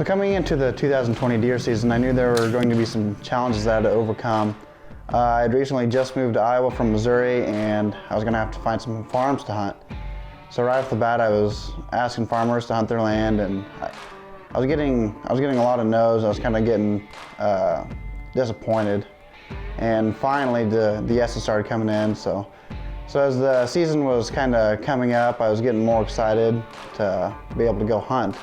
coming into the 2020 deer season, I knew there were going to be some challenges that I had to overcome. I had recently just moved to Iowa from Missouri, and I was going to have to find some farms to hunt. So right off the bat, I was asking farmers to hunt their land, and I was getting a lot of no's. I was kind of getting disappointed, and finally the yeses started coming in. So as the season was kind of coming up, I was getting more excited to be able to go hunt.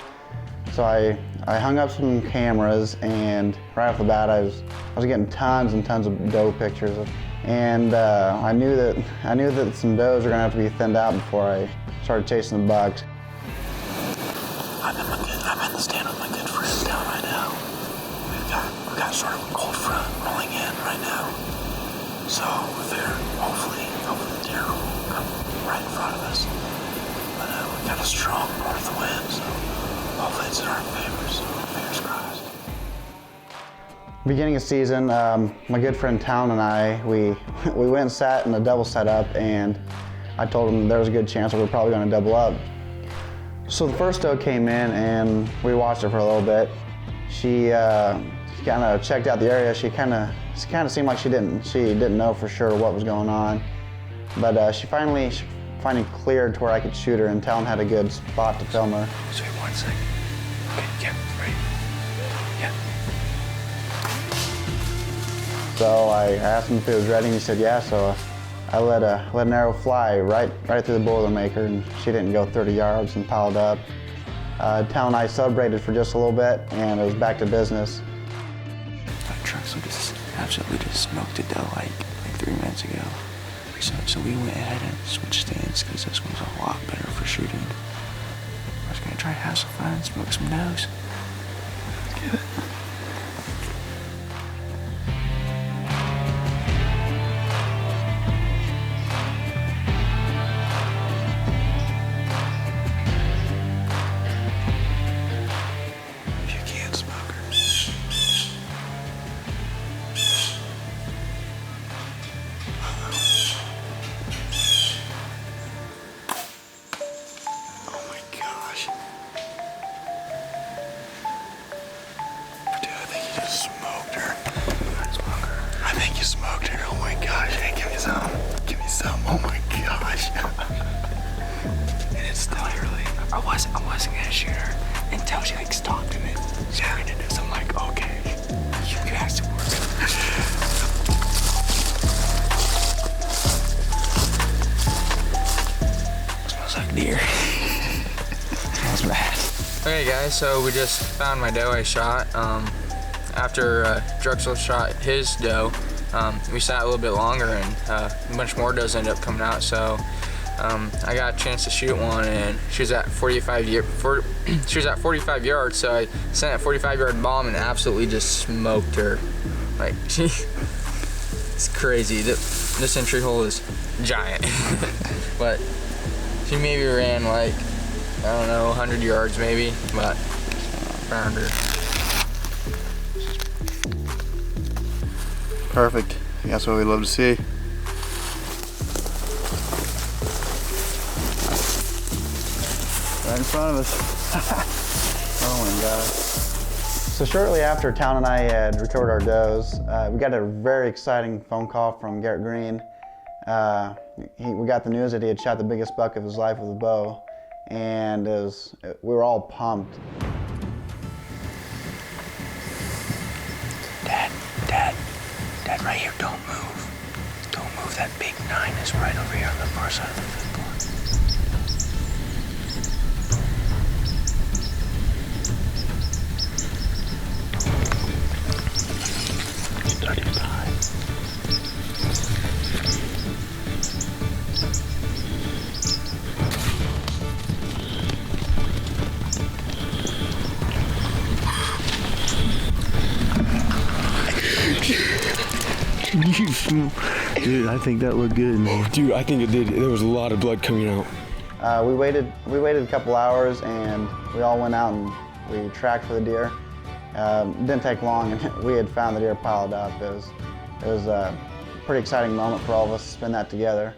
So I hung up some cameras, and right off the bat I was getting tons and tons of doe pictures, and I knew that some does were gonna have to be thinned out before I started chasing the bucks. I'm in the stand with my good friend down right now. We've got sort of a cold front rolling in right now. So hopefully the deer will come right in front of us. But we've got a strong north wind, so hopefully it's in our favor, so fingers crossed. Beginning of season, my good friend Town and I, we went and sat in a double setup, and I told him there was a good chance that we were probably going to double up. So the first doe came in, and we watched her for a little bit. She kind of checked out the area. She kind of seemed like she didn't know for sure what was going on, but she finally cleared to where I could shoot her, and Talon had a good spot to film her. Sorry, 1 second. Okay, yeah, right. Yeah. So I asked him if he was ready, and he said yeah. So I let an arrow fly right through the Boilermaker, and she didn't go 30 yards and piled up. Talon and I celebrated for just a little bit, and it was back to business. Drexel just absolutely smoked a doe like 3 minutes ago. So we went ahead and switched stands because this one's a lot better for shooting. I was gonna try to have some fun and smoke some does. Let's get it. If you can't smoke her. Smoked her. Oh my gosh. Hey, give me some. Give me some. Oh my gosh. And it's still early. I wasn't gonna shoot her until she stopped and then screamed at us. I'm like, okay, you guys to work. Smells like deer. Smells bad. Okay guys, so we just found my doe I shot. After Drexel shot his doe, we sat a little bit longer, and a bunch more does end up coming out. So I got a chance to shoot one, and she was at 45 yards. So I sent a 45-yard bomb and absolutely just smoked her. Like it's crazy. This entry hole is giant, but she maybe ran like, I don't know, 100 yards maybe, but found her. Perfect. That's what we love to see. Right in front of us. Oh my gosh. So shortly after Town and I had recovered our does, we got a very exciting phone call from Garrett Green. We got the news that he had shot the biggest buck of his life with a bow, and we were all pumped. Dad, right here, don't move. Don't move. That big 9 is right over here on the far side of the fifth block. 35. Dude, I think that looked good, man. Dude, I think it did. There was a lot of blood coming out. We waited a couple hours, and we all went out and we tracked for the deer. It didn't take long, and we had found the deer piled up. It was a pretty exciting moment for all of us to spend that together.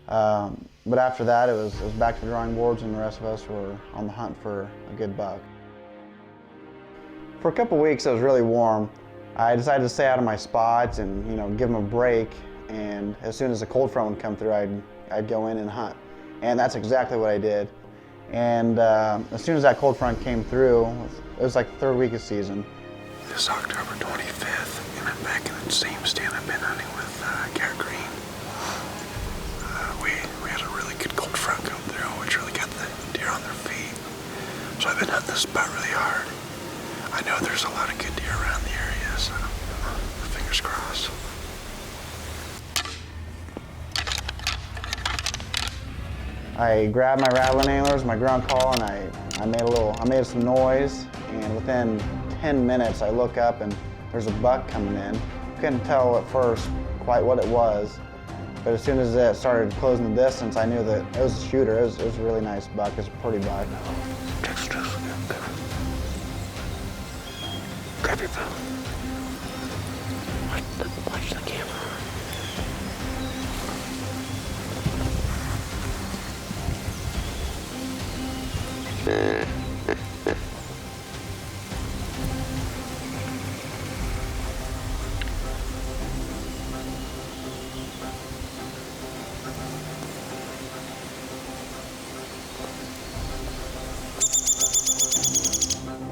But after that, it was back to the drawing boards, and the rest of us were on the hunt for a good buck. For a couple weeks, it was really warm. I decided to stay out of my spots and, give them a break. And as soon as a cold front would come through, I'd go in and hunt. And that's exactly what I did. And as soon as that cold front came through, it was like the third week of season. This October 25th, and I'm back in the same stand I've been hunting with Garrett Green. We had a really good cold front come through, which really got the deer on their feet. So I've been hunting this spot really hard. I know there's a lot of good deer around the area, so fingers crossed. I grabbed my rattling antlers, my grunt call, and I made some noise. And within 10 minutes, I look up and there's a buck coming in. Couldn't tell at first quite what it was, but as soon as it started closing the distance, I knew that it was a shooter. It was a really nice buck. It was a pretty buck. Grab your phone. Watch the camera.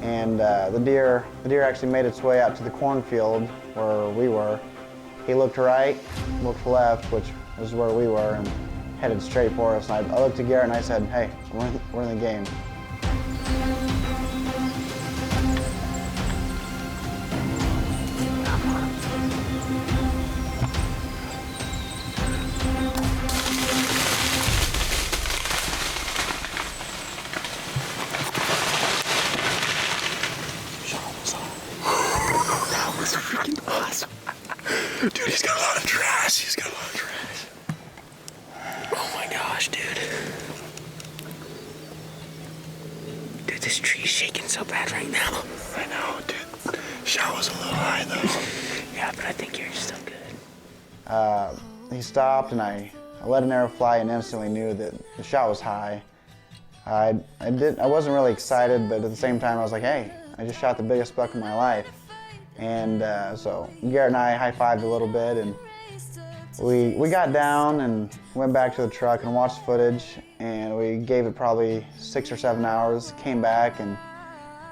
And the deer actually made its way out to the cornfield where we were. He looked right, looked left, which was where we were, and headed straight for us. And I looked at Garrett and I said, "Hey, we're in the game." Dude, he's got a lot of trash. Oh my gosh, dude. Dude, this tree's shaking so bad right now. I know, dude. Shot was a little high, though. Yeah, but I think you're still good. He stopped and I let an arrow fly and instantly knew that the shot was high. I wasn't really excited, but at the same time I was like, hey, I just shot the biggest buck of my life. And so Garrett and I high-fived a little bit, and we got down and went back to the truck and watched footage, and we gave it probably 6 or 7 hours, came back, and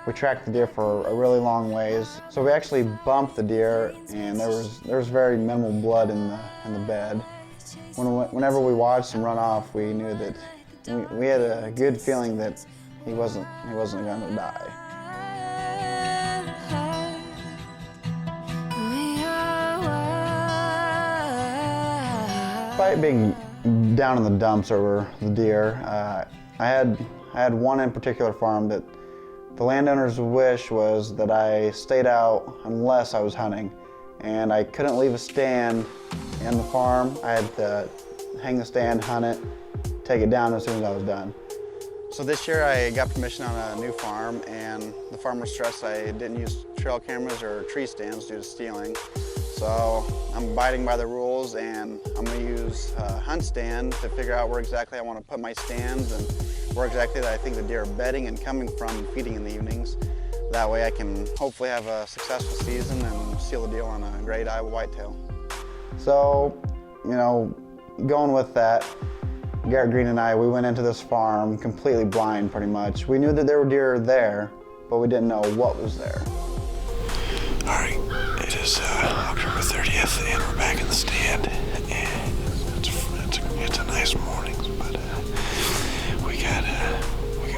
we tracked the deer for a really long ways. So we actually bumped the deer, and there was very minimal blood in the bed. Whenever we watched him run off, we knew that we had a good feeling that he wasn't going to die. Despite being down in the dumps over the deer, I had one in particular farm that the landowner's wish was that I stayed out unless I was hunting, and I couldn't leave a stand in the farm. I had to hang the stand, hunt it, take it down as soon as I was done. So this year I got permission on a new farm, and the farmer stressed I didn't use trail cameras or tree stands due to stealing. So I'm abiding by the rules, and I'm going to use a hunt stand to figure out where exactly I want to put my stands and where exactly that I think the deer are bedding and coming from and feeding in the evenings. That way I can hopefully have a successful season and seal a deal on a great Iowa whitetail. So, going with that, Garrett Green and I, we went into this farm completely blind pretty much. We knew that there were deer there, but we didn't know what was there. All right, it is October 30th, and we're back in the stand, and it's a nice morning, but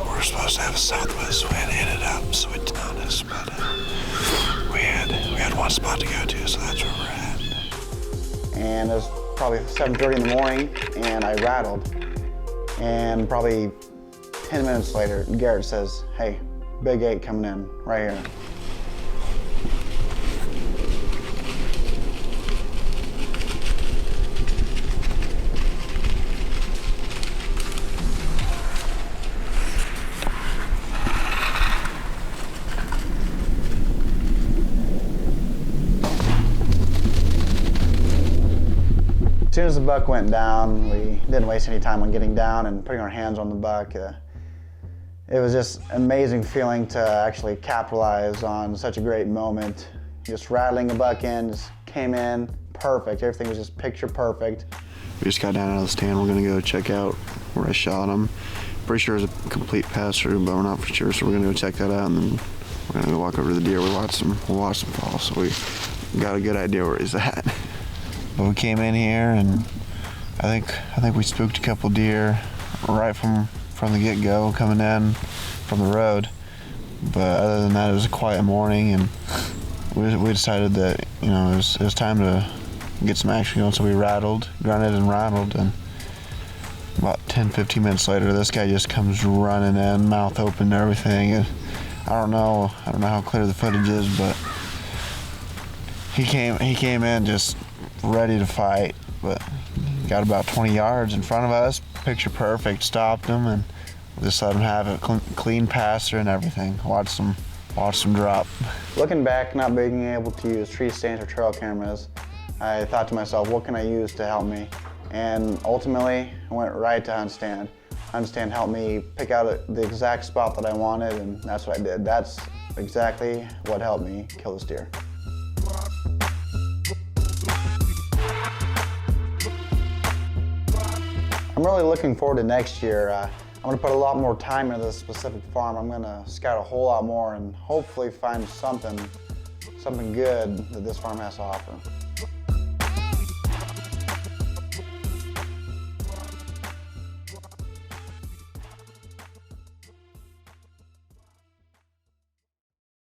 we're supposed to have a southwest wind, and ended up switching on us, but we had one spot to go to, so that's where we're at. And it was probably 7:30 in the morning, and I rattled, and probably 10 minutes later, Garrett says, "Hey, big 8 coming in right here." As soon as the buck went down, we didn't waste any time on getting down and putting our hands on the buck. It It was just amazing feeling to actually capitalize on such a great moment. Just rattling a buck in, just came in perfect. Everything was just picture perfect. We just got down out of the stand. We're gonna go check out where I shot him. Pretty sure it was a complete pass through, but we're not for sure. So we're gonna go check that out, and then we're gonna go walk over to the deer. We'll watch them fall. So we got a good idea where he's at. But we came in here, and I think we spooked a couple deer right from the get-go coming in from the road. But other than that, it was a quiet morning, and we decided that, you know, it was time to get some action going. So we grunted and rattled, and about 10-15 minutes later, this guy just comes running in, mouth open and everything. And I don't know how clear the footage is, but he came in just ready to fight, but got about 20 yards in front of us, picture perfect, stopped him, and just let him have a clean passer and everything. Watched them drop. Looking back, not being able to use tree stands or trail cameras, I thought to myself, what can I use to help me? And ultimately, I went right to hunt stand. Hunt stand helped me pick out the exact spot that I wanted, and that's what I did. That's exactly what helped me kill this deer. I'm really looking forward to next year. I'm going to put a lot more time into this specific farm. I'm going to scout a whole lot more and hopefully find something good that this farm has to offer.